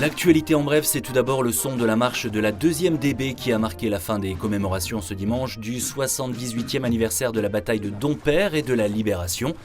L'actualité en bref, c'est tout d'abord le son de la marche de la 2e DB qui a marqué la fin des commémorations ce dimanche du 78e anniversaire de la bataille de Dompierre et de la Libération.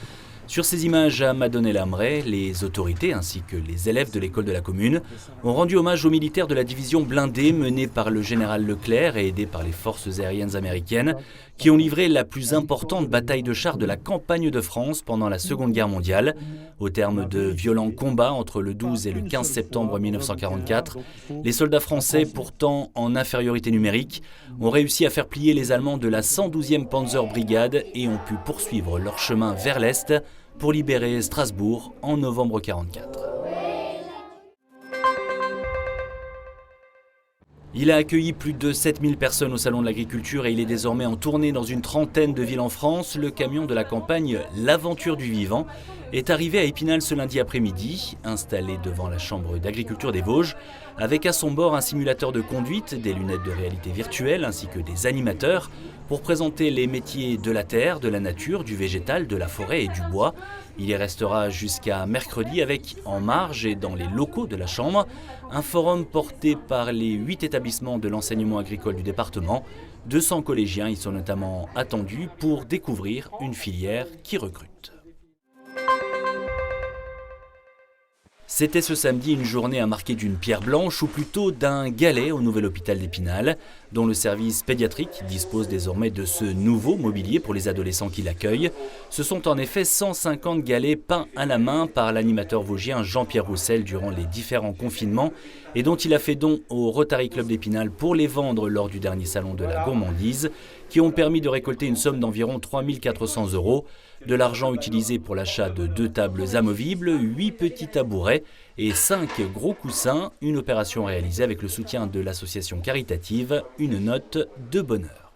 Sur ces images à Madonnay-l'Ambray, les autorités ainsi que les élèves de l'école de la commune ont rendu hommage aux militaires de la division blindée menée par le général Leclerc et aidée par les forces aériennes américaines qui ont livré la plus importante bataille de chars de la campagne de France pendant la Seconde Guerre mondiale. Au terme de violents combats entre le 12 et le 15 septembre 1944, les soldats français, pourtant en infériorité numérique, ont réussi à faire plier les Allemands de la 112e Panzer Brigade et ont pu poursuivre leur chemin vers l'Est pour libérer Strasbourg en novembre 1944. Il a accueilli plus de 7000 personnes au Salon de l'Agriculture et il est désormais en tournée dans une trentaine de villes en France. Le camion de la campagne L'Aventure du Vivant est arrivé à Épinal ce lundi après-midi, installé devant la Chambre d'Agriculture des Vosges, avec à son bord un simulateur de conduite, des lunettes de réalité virtuelle ainsi que des animateurs pour présenter les métiers de la terre, de la nature, du végétal, de la forêt et du bois. Il y restera jusqu'à mercredi avec, en marge et dans les locaux de la Chambre, un forum porté par les 8 établissements de l'enseignement agricole du département. 200 collégiens y sont notamment attendus pour découvrir une filière qui recrute. C'était ce samedi une journée à marquer d'une pierre blanche ou plutôt d'un galet au nouvel hôpital d'Épinal, dont le service pédiatrique dispose désormais de ce nouveau mobilier pour les adolescents qui l'accueillent. Ce sont en effet 150 galets peints à la main par l'animateur vosgien Jean-Pierre Roussel durant les différents confinements et dont il a fait don au Rotary Club d'Épinal pour les vendre lors du dernier salon de la gourmandise, qui ont permis de récolter une somme d'environ 3 400 €, de l'argent utilisé pour l'achat de 2 tables amovibles, 8 petits tabourets et 5 gros coussins, une opération réalisée avec le soutien de l'association caritative Une Note de Bonheur.